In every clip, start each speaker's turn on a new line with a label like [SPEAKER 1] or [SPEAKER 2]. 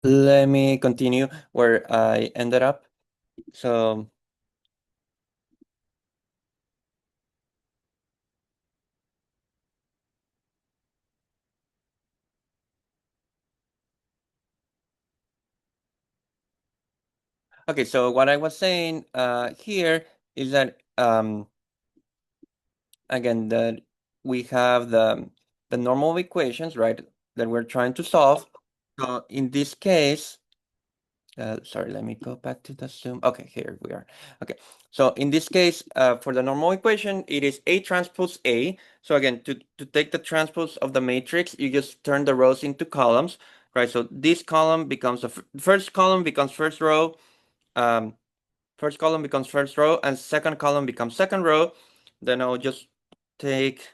[SPEAKER 1] let me continue where I ended up. So okay, so what I was saying here is that again that we have the normal equations, right, that we're trying to solve. So in this case, sorry, let me go back to the Zoom. Okay, here we are. Okay, so in this case, for the normal equation, it is A transpose A. So again, to take the transpose of the matrix, you just turn the rows into columns, right? So this column becomes the first column becomes first row, first column becomes first row, and second column becomes second row. Then I'll just take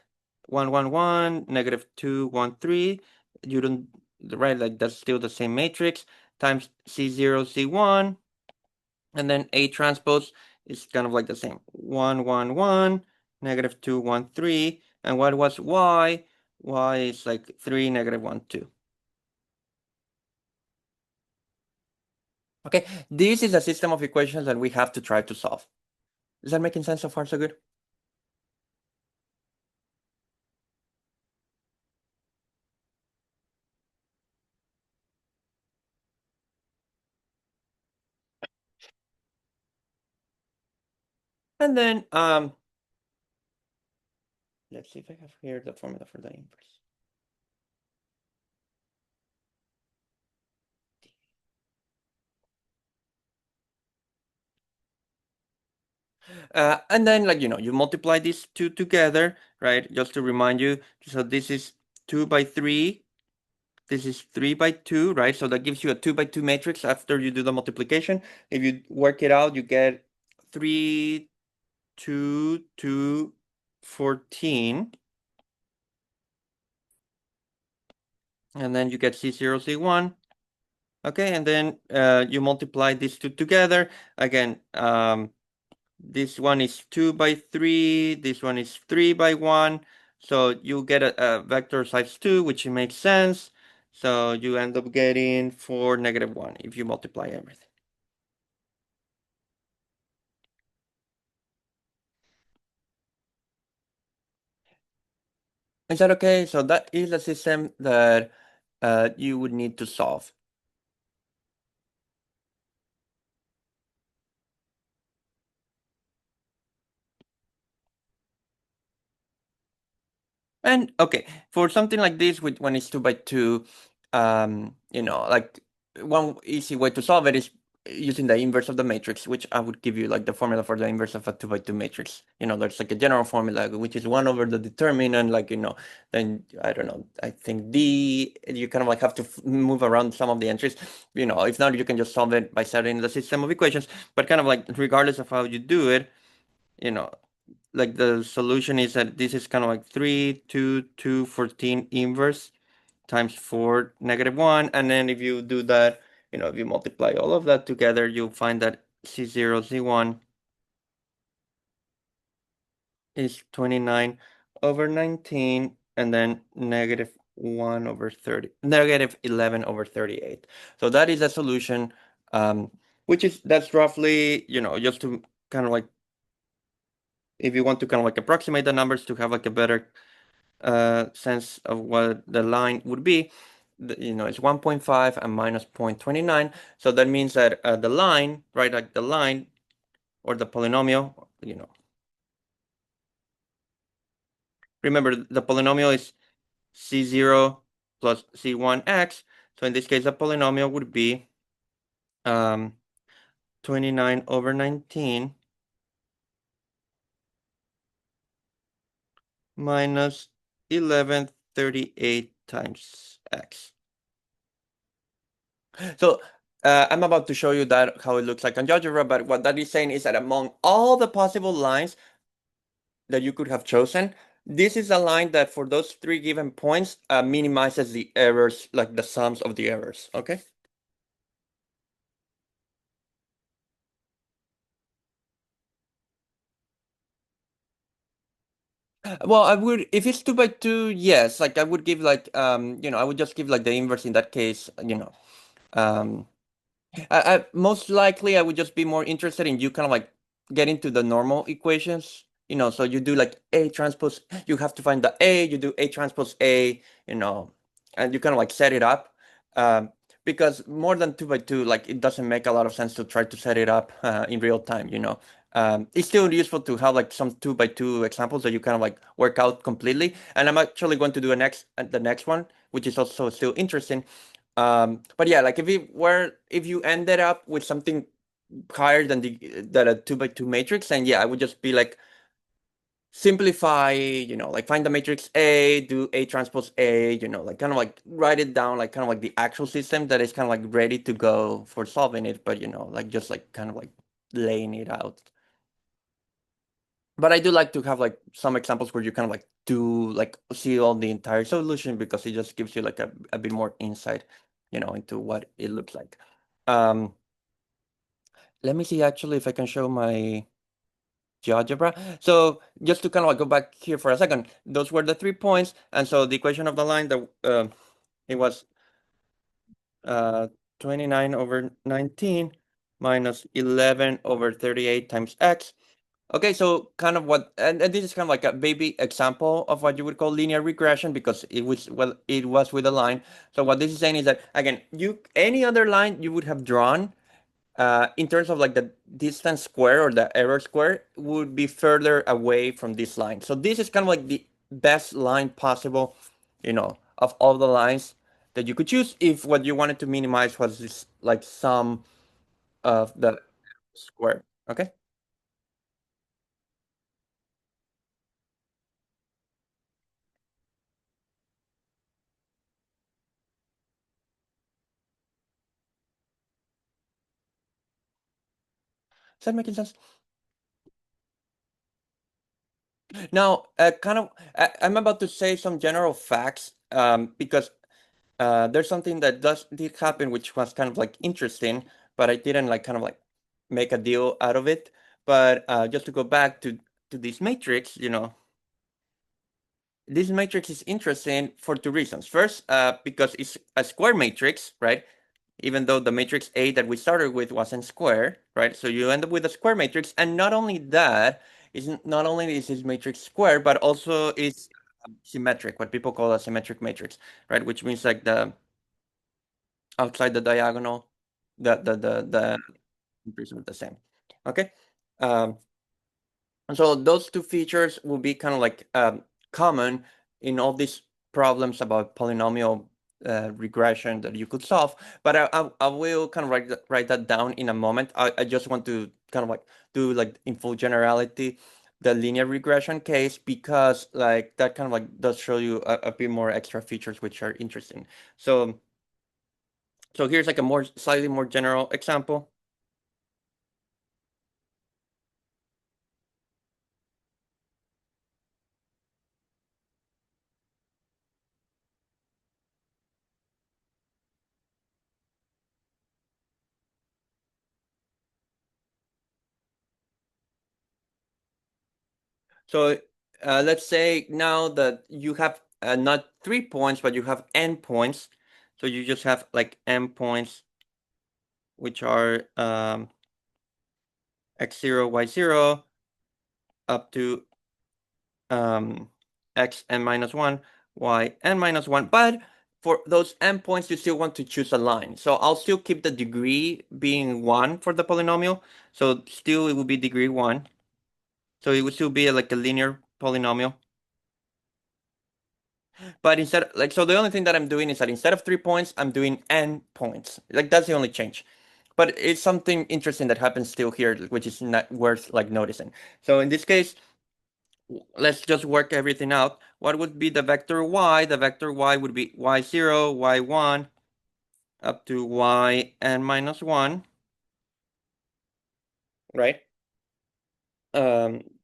[SPEAKER 1] 1, 1, 1, negative 2, 1, 3. You don't, right, like that's still the same matrix, times C0, C1, and then A transpose is kind of like the same. 1, 1, 1, negative 2, 1, 3. And what was Y? Y is like 3, negative 1, 2. Okay, this is a system of equations that we have to try to solve. Is that making sense so far, so good? And then let's see if I have here the formula for the inverse. And then, like, you multiply these two together, right? Just to remind you. So this is 2 by 3. This is 3 by 2, right? So that gives you a 2 by 2 matrix after you do the multiplication. If you work it out, you get 3, 2, 2, 14. And then you get C0, C1. Okay, and then you multiply these two together. Again, this one is 2 by 3. This one is 3 by 1. So you get a vector size 2, which makes sense. So you end up getting 4, negative 1 if you multiply everything. Is that okay? So that is a system that you would need to solve. And okay, for something like this, when it's 2 by 2, like one easy way to solve it is using the inverse of the matrix, which I would give you like the formula for the inverse of a 2 by 2 matrix. There's like a general formula, which is 1 over the determinant, then I don't know, I think you kind of like have to move around some of the entries. If not, you can just solve it by setting the system of equations, but kind of like regardless of how you do it, you know, like the solution is that this is kind of like 3, 2, 2, 14 inverse times 4, negative 1. And then if you do that, if you multiply all of that together, you'll find that C0, C1 is 29 over 19, and then negative 1 over 30, negative 11 over 38. So that is a solution, that's roughly, just to kind of like, if you want to kind of like approximate the numbers to have like a better sense of what the line would be, it's 1.5 and minus 0.29. So that means that the line, right, like the line or the polynomial, remember the polynomial is C0 plus C1x. So in this case, the polynomial would be 29 over 19 minus 1138 times x. So I'm about to show you that how it looks like on GeoGebra, but what that is saying is that among all the possible lines that you could have chosen, this is a line that for those 3 given points minimizes the errors, like the sums of the errors, okay? Well, I would, if it's 2 by 2, yes, like I would give like, I would just give like the inverse in that case, Um, most likely I would just be more interested in you kind of like getting to the normal equations, so you do like A transpose, you have to find the A, you do A transpose A, and you kind of like set it up. Um, because more than 2 by 2, like it doesn't make a lot of sense to try to set it up in real time. It's still useful to have like some 2 by 2 examples that you kind of like work out completely. And I'm actually going to do the next one, which is also still interesting. But yeah, like if you ended up with something higher than a 2 by 2 matrix, then yeah, I would just be like simplify, like find the matrix A, do A transpose A, like kind of like write it down, like kind of like the actual system that is kind of like ready to go for solving it, but like just like kind of like laying it out. But I do like to have like some examples where you kind of like do like see all the entire solution because it just gives you like a bit more insight, into what it looks like. Um, Let me see actually if I can show my GeoGebra. So just to kind of like go back here for a second, those were the 3 points. And so the equation of the line that it was uh 29 over 19 minus 11 over 38 times x. Okay, so kind of and this is kind of like a baby example of what you would call linear regression because it was with a line. So what this is saying is that again, any other line you would have drawn in terms of like the distance square or the error square would be further away from this line. So this is kind of like the best line possible, of all the lines that you could choose if what you wanted to minimize was this like sum of the square. Okay. Is that making sense? Now, I'm about to say some general facts because there's something that did happen, which was kind of like interesting, but I didn't like kind of like make a deal out of it. But just to go back to this matrix, this matrix is interesting for two reasons. First, because it's a square matrix, right? Even though the matrix A that we started with wasn't square, right? So you end up with a square matrix, and not only that, not only is this matrix square, but also is symmetric, what people call a symmetric matrix, right? Which means like the outside the diagonal, the entries are the same. Okay. Um, and so those two features will be kind of like common in all these problems about polynomial regression that you could solve. But I will kind of write that down in a moment. I just want to kind of like do like in full generality the linear regression case because like that kind of like does show you a bit more extra features which are interesting. So here's like a slightly more general example. So let's say now that you have not 3 points, but you have n points. So you just have like n points, which are x0, y0, up to x n minus 1, y n minus 1. But for those n points, you still want to choose a line. So I'll still keep the degree being 1 for the polynomial. So still it will be degree 1. So it would still be like a linear polynomial. But instead, like, so the only thing that I'm doing is that instead of 3 points, I'm doing n points. Like, that's the only change. But it's something interesting that happens still here, which is not worth like noticing. So in this case, let's just work everything out. What would be the vector y? The vector y would be y0, y1, up to yn minus 1, right?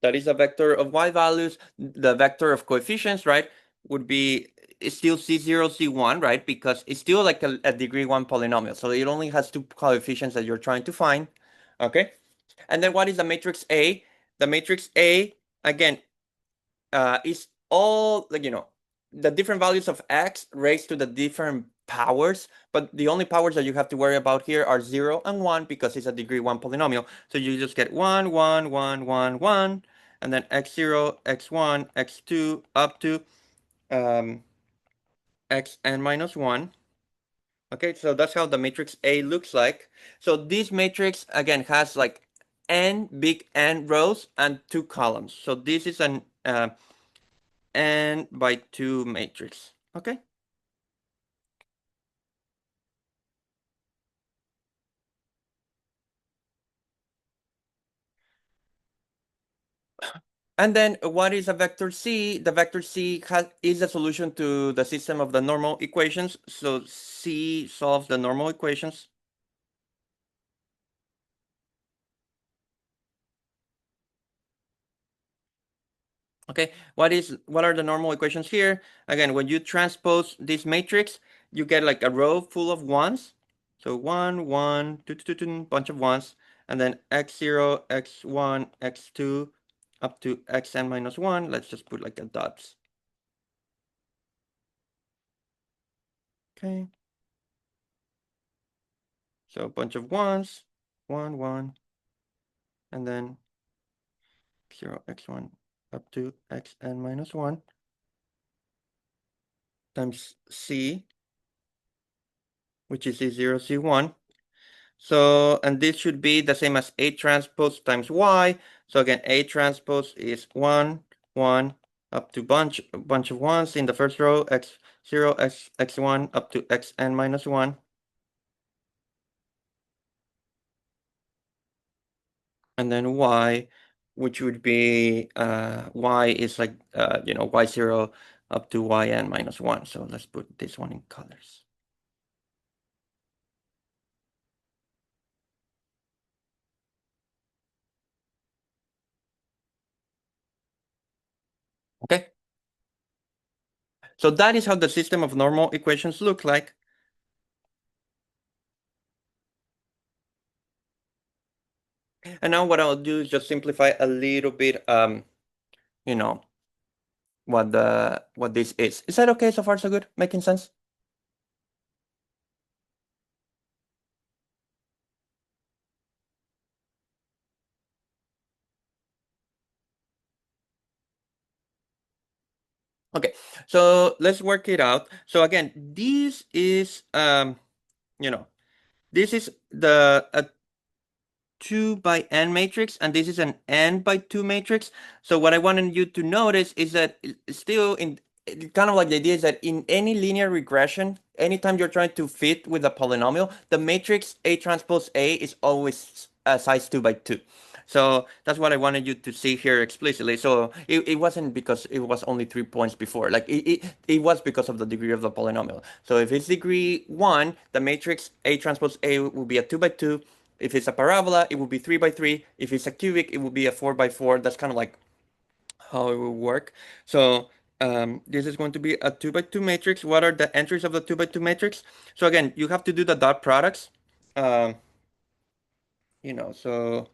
[SPEAKER 1] That is a vector of y values. The vector of coefficients, right, would be it's still C0, C1, right? Because it's still like a degree 1 polynomial. So it only has two coefficients that you're trying to find. Okay. And then what is the matrix A? The matrix A, again, is all like, the different values of x raised to the different powers, but the only powers that you have to worry about here are 0 and 1 because it's a degree 1 polynomial. So you just get 1, 1, 1, 1, 1, and then x0, x1, x2, up to xn minus 1. Okay, so that's how the matrix A looks like. So this matrix, again, has like n, big N rows and 2 columns. So this is an n by 2 matrix. Okay. And then what is a vector C? The vector C is a solution to the system of the normal equations. So C solves the normal equations. Okay, what are the normal equations here? Again, when you transpose this matrix, you get like a row full of ones. So 1, 1, 2, 2, 2, 2, bunch of ones, and then x0, x1, x2, up to xn minus 1. Let's just put like a dots. Okay. So a bunch of ones, 1, 1, and then 0, x1, up to xn minus 1 times c, which is c0, c1. So, and this should be the same as A transpose times Y. So again, A transpose is 1, 1, up to bunch of ones in the first row, x0, x1, up to xn minus 1. And then Y, which would be, Y is like, Y0 up to yn minus 1. So let's put this one in colors. Okay. So that is how the system of normal equations look like. And now what I'll do is just simplify a little bit, you know, what this is. Is that okay so far so good? Making sense? Okay, so let's work it out. So again, this is this is the 2 by n matrix, and this is an n by 2 matrix. So what I wanted you to notice is that still kind of like the idea is that in any linear regression, anytime you're trying to fit with a polynomial, the matrix A transpose A is always size 2 by 2. So that's what I wanted you to see here explicitly. So it wasn't because it was only 3 points before. Like it was because of the degree of the polynomial. So if it's degree 1, the matrix A transpose A will be a 2 by 2. If it's a parabola, it will be 3 by 3. If it's a cubic, it will be a 4 by 4. That's kind of like how it will work. So this is going to be a 2 by 2 matrix. What are the entries of the 2 by 2 matrix? So again, you have to do the dot products. Um, so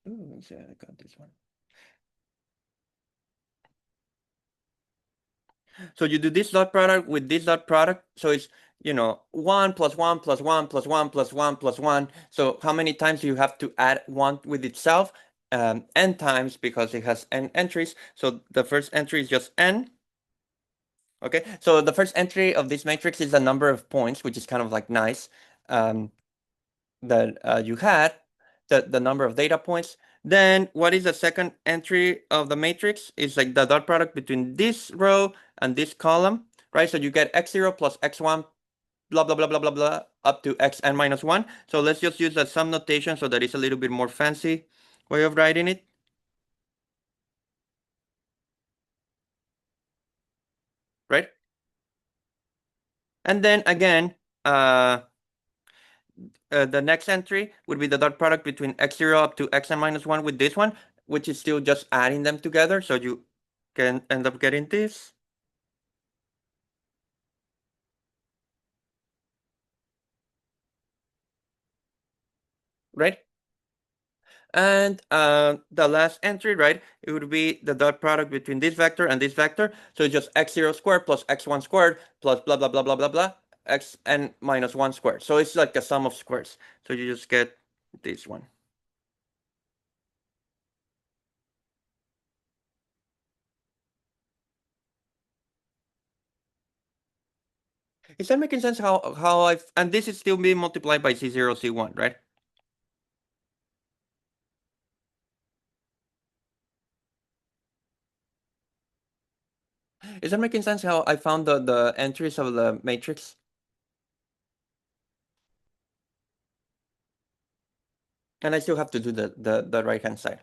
[SPEAKER 1] let's see, I got this one. So you do this dot product with this dot product. So it's 1 plus 1 plus 1 plus 1 plus 1 plus 1. So how many times do you have to add 1 with itself? N times because it has n entries. So the first entry is just n. Okay, so the first entry of this matrix is the number of points, which is kind of like nice, that you had, the number of data points. Then what is the second entry of the matrix? Is like the dot product between this row and this column, right? So you get x0 plus x1, blah, blah, blah, blah, blah, blah, up to xn minus 1. So let's just use the sum notation so that it's a little bit more fancy way of writing it. Right? And then again, the next entry would be the dot product between x0 up to xn minus 1 with this one, which is still just adding them together. So you can end up getting this. Right? And the last entry, right, it would be the dot product between this vector and this vector. So it's just x0 squared plus x1 squared plus blah, blah, blah, blah, blah, blah, xn minus 1 squared. So it's like a sum of squares. So you just get this one. Is that making sense how I've, and this is still being multiplied by C0, C1, right? Is that making sense how I found the entries of the matrix? And I still have to do the right-hand side.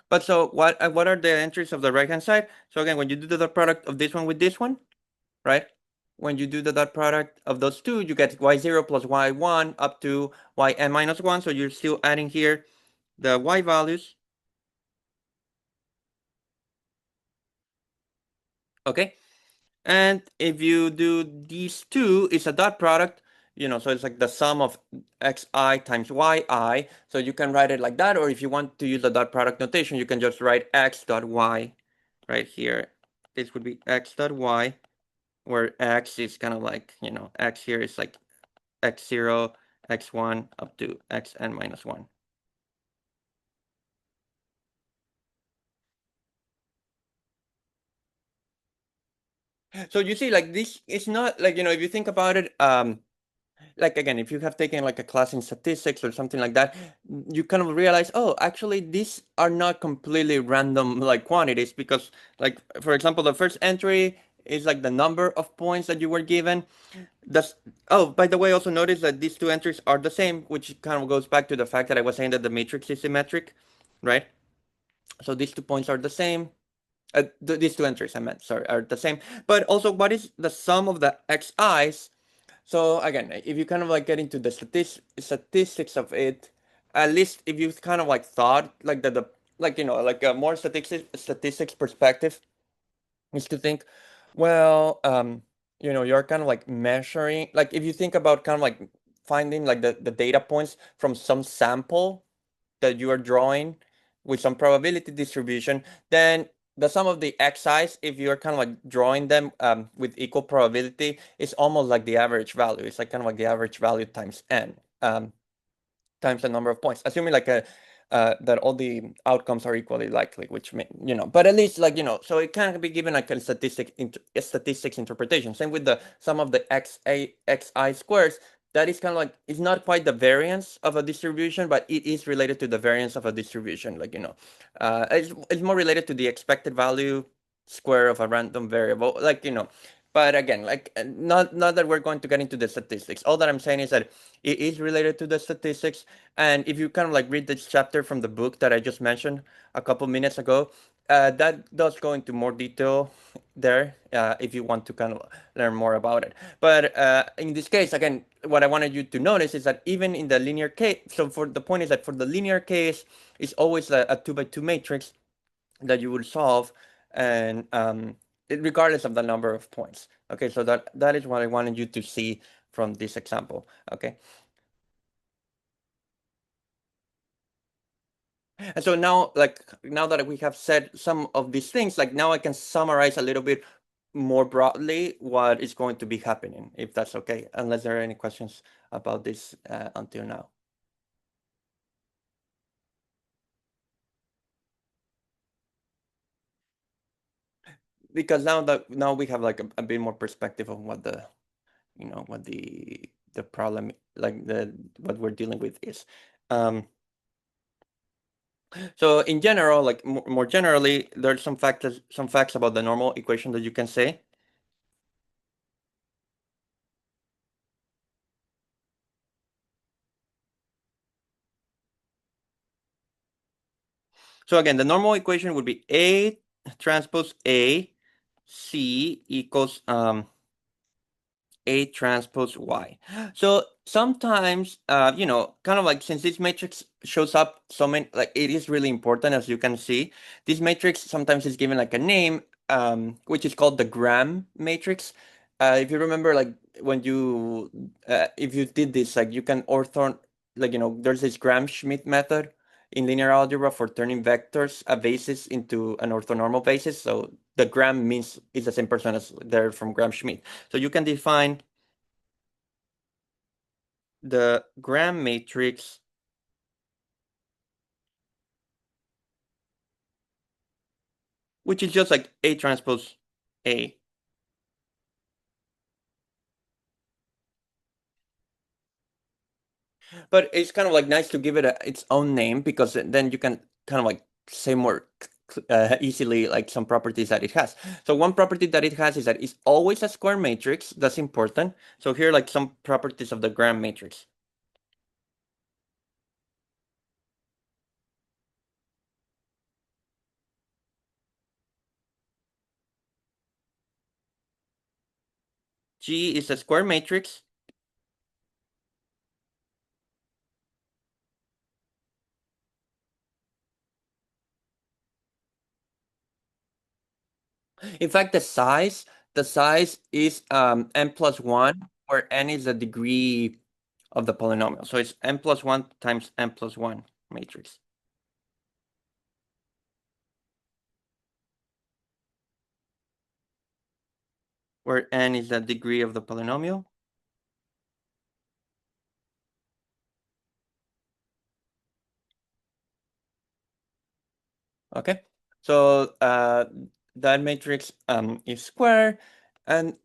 [SPEAKER 1] But so what are the entries of the right-hand side? So again, when you do the dot product of this one with this one, right? When you do the dot product of those two, you get y0 plus y1 up to yn minus 1. So you're still adding here the y values. Okay. And if you do these two, it's a dot product, so it's like the sum of xi times yi. So you can write it like that, or if you want to use the dot product notation, you can just write x dot y right here. This would be x dot y, where x is kind of like, x here is like x0, x1 up to xn minus 1. So you see, like this, it's not like, if you think about it, like again, if you have taken like a class in statistics or something like that, you kind of realize, oh, actually these are not completely random like quantities, because like, for example, the first entry is like the number of points that you were given. That's, oh, by the way, also notice that these two entries are the same, which kind of goes back to the fact that I was saying that the matrix is symmetric, right? So these 2 points are the same. These two entries I meant, sorry, are the same. But also, what is the sum of the xi's? So again, if you kind of like get into the statistics of it, at least if you kind of like thought like the like, like a more statistics perspective is to think, well, you're kind of like measuring, like if you think about kind of like finding like the data points from some sample that you are drawing with some probability distribution, then the sum of the xi's, if you're kind of like drawing them with equal probability, is almost like the average value. It's like kind of like the average value times n. Times the number of points, assuming like that all the outcomes are equally likely, which but at least like so it can be given like a statistics interpretation. Same with the sum of the xi squares. That is kind of like, it's not quite the variance of a distribution, but it is related to the variance of a distribution. Like it's more related to the expected value square of a random variable. Like but again, like not that we're going to get into the statistics. All that I'm saying is that it is related to the statistics. And if you kind of like read this chapter from the book that I just mentioned a couple minutes ago, that does go into more detail there if you want to kind of learn more about it. But in this case, again, what I wanted you to notice is that even in the linear case, so for the point is that for the linear case, it's always a 2 by 2 matrix that you would solve, and regardless of the number of points. Okay, so that is what I wanted you to see from this example. Okay. And so now, like, now that we have said some of these things, like now I can summarize a little bit more broadly what is going to be happening, if that's okay, unless there are any questions about this until now. Because now we have like a bit more perspective of what what the problem, like what we're dealing with is. So in general, like more generally, there's some facts about the normal equation that you can say. So again, the normal equation would be A transpose A C equals A transpose Y. So sometimes, kind of like, since this matrix shows up so many, like it is really important, as you can see, this matrix sometimes is given like a name, which is called the Gram matrix. If you remember, like when you if you did this, like you can ortho, like there's this Gram-Schmidt method in linear algebra for turning vectors, a basis, into an orthonormal basis. So the Gram means is the same person as there from Gram-Schmidt. So you can define the Gram matrix, which is just like A transpose A. But it's kind of like nice to give it its own name because then you can kind of like say more easily like some properties that it has. So one property that it has is that it's always a square matrix. That's important. So here are like some properties of the Gram matrix. G is a square matrix. In fact, the size is n plus 1, where n is the degree of the polynomial. So it's n plus 1 times n plus 1 matrix, where n is the degree of the polynomial. Okay, so that matrix is square and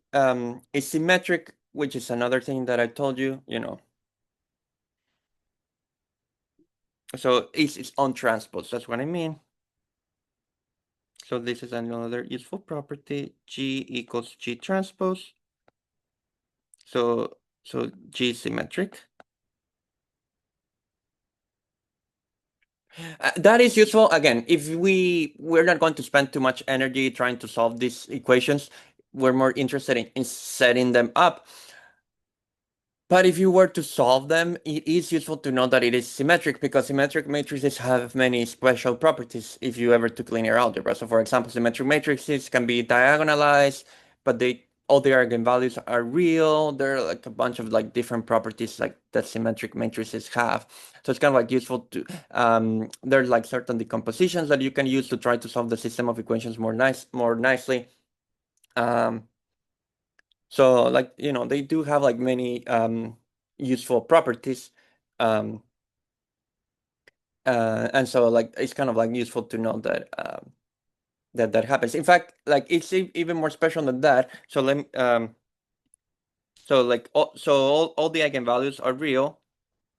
[SPEAKER 1] is symmetric, which is another thing that I told you. So it's its own transpose. That's what I mean. So this is another useful property. G equals G transpose. So G is symmetric. That is useful. Again, if we're not going to spend too much energy trying to solve these equations, we're more interested in setting them up. But if you were to solve them, it is useful to know that it is symmetric because symmetric matrices have many special properties if you ever took linear algebra. So for example, symmetric matrices can be diagonalized, but all the eigenvalues are real. There are like a bunch of like different properties like that symmetric matrices have. So it's kind of like useful to there's like certain decompositions that you can use to try to solve the system of equations more nicely. Um, so like, they do have like many useful properties. Um, and so like it's kind of like useful to know that that happens. In fact, like it's even more special than that. So let me so like all the eigenvalues are real.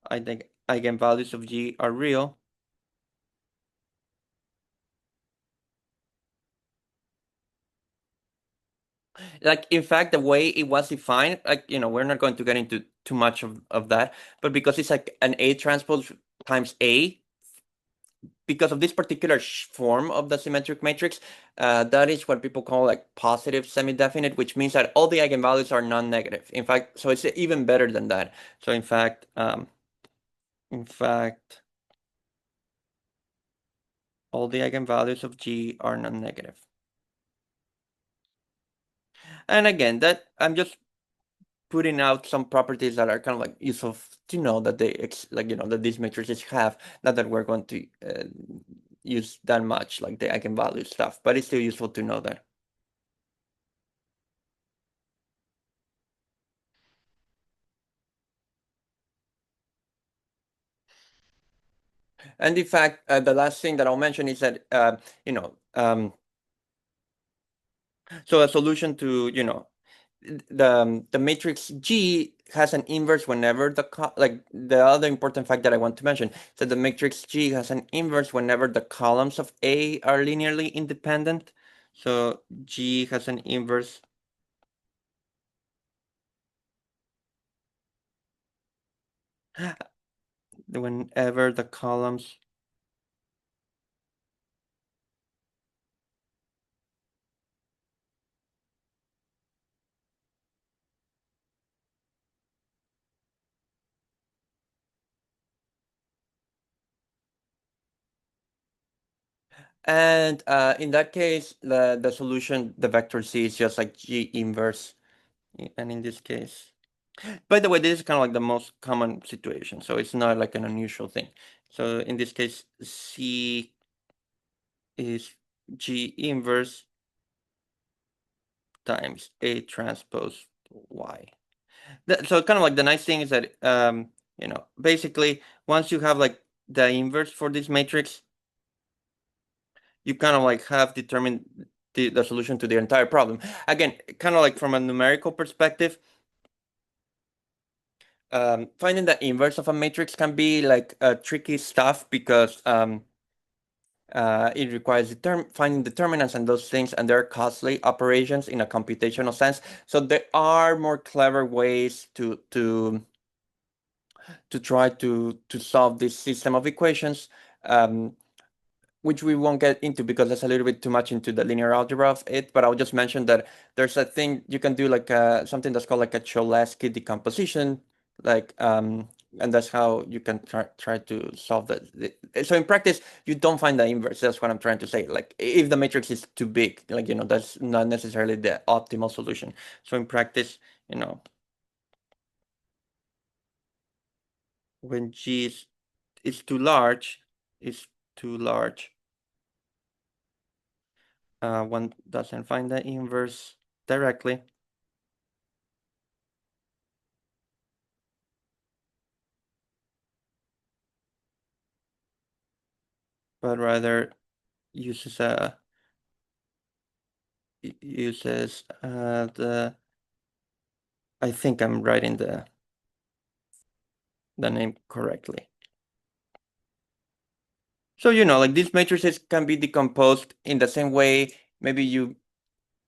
[SPEAKER 1] I think eigenvalues of G are real. Like in fact, the way it was defined, like we're not going to get into too much of that, but because it's like an A transpose times A, because of this particular form of the symmetric matrix, that is what people call like positive semi-definite, which means that all the eigenvalues are non-negative. In fact, so it's even better than that. So in fact, all the eigenvalues of G are non-negative. And again, that I'm just putting out some properties that are kind of like useful to know that that these matrices have. Not that we're going to use that much, like the eigenvalue stuff, but it's still useful to know that. And in fact, the last thing that I'll mention is that so a solution to the matrix G has an inverse whenever like the other important fact that I want to mention is that the matrix G has an inverse whenever the columns of A are linearly independent. So G has an inverse whenever the columns. And in that case, the solution, the vector C is just like G inverse. And in this case, by the way, this is kind of like the most common situation, so it's not like an unusual thing. So in this case, C is G inverse times A transpose Y. So kind of like the nice thing is that basically once you have like the inverse for this matrix, you kind of like have determined the solution to the entire problem. Again, kind of like from a numerical perspective, finding the inverse of a matrix can be like tricky stuff because it requires finding determinants and those things, and they're costly operations in a computational sense. So there are more clever ways to try to solve this system of equations, which we won't get into because that's a little bit too much into the linear algebra of it. But I'll just mention that there's a thing you can do like something that's called like a Cholesky decomposition, like and that's how you can try to solve that. So in practice, you don't find the inverse. That's what I'm trying to say. Like if the matrix is too big, like that's not necessarily the optimal solution. So in practice, when G is too large, is too large, one doesn't find the inverse directly, but rather uses the, I think I'm writing the name correctly. So like these matrices can be decomposed in the same way. Maybe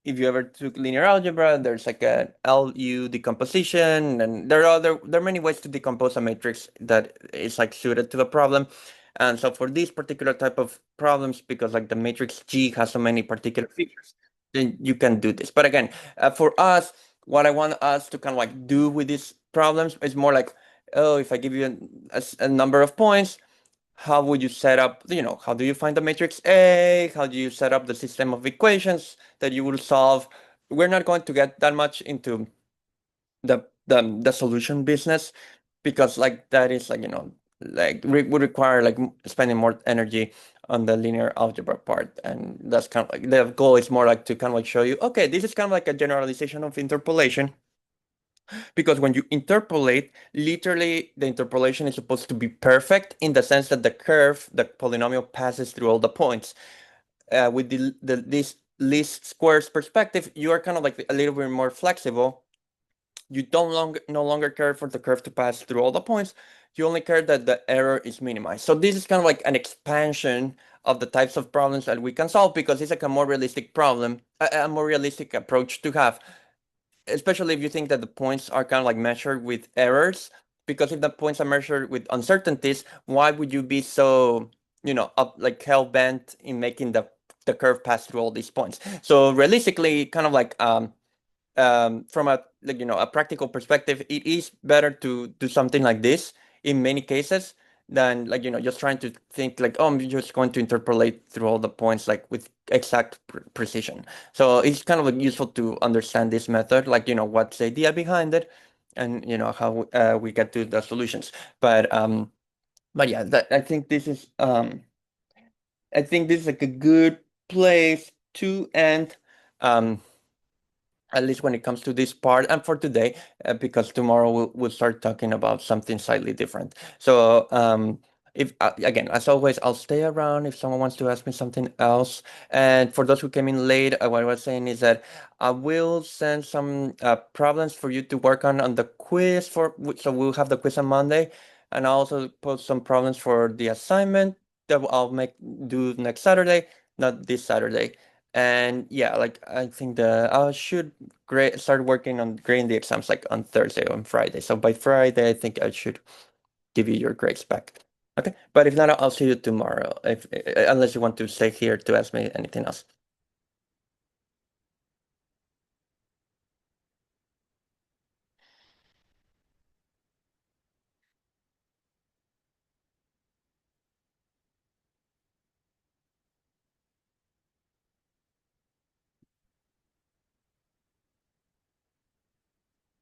[SPEAKER 1] if you ever took linear algebra, there's like a LU decomposition, and there are many ways to decompose a matrix that is like suited to the problem. And so for these particular type of problems, because like the matrix G has so many particular features, then you can do this. But again, for us, what I want us to kind of like do with these problems is more like, oh, if I give you a number of points, how would you set up, how do you find the matrix A? How do you set up the system of equations that you will solve? We're not going to get that much into the solution business because like that is like, like would require like spending more energy on the linear algebra part. And that's kind of like the goal is more like to kind of like show you, okay, this is kind of like a generalization of interpolation. Because when you interpolate, literally the interpolation is supposed to be perfect in the sense that the curve, the polynomial passes through all the points. With this least squares perspective, you are kind of like a little bit more flexible. You no longer care for the curve to pass through all the points. You only care that the error is minimized. So this is kind of like an expansion of the types of problems that we can solve because it's like a more realistic problem, a more realistic approach to have, especially if you think that the points are kind of like measured with errors, because if the points are measured with uncertainties, why would you be so, up like hell bent in making the curve pass through all these points? So realistically, kind of like from a like a practical perspective, it is better to do something like this in many cases than like just trying to think like, oh, I'm just going to interpolate through all the points like with exact precision. So it's kind of like useful to understand this method, like what's the idea behind it, and how we get to the solutions. But yeah, I think this is like a good place to end. Um, at least when it comes to this part and for today, because tomorrow we'll start talking about something slightly different. So if again, as always, I'll stay around if someone wants to ask me something else. And for those who came in late, what I was saying is that I will send some problems for you to work on the quiz so we'll have the quiz on Monday, and I'll also post some problems for the assignment that I'll do next Saturday, not this Saturday. And yeah, like I think I should start working on grading the exams like on Thursday or on Friday. So by Friday, I think I should give you your grades back. Okay, but if not, I'll see you tomorrow. If unless you want to stay here to ask me anything else.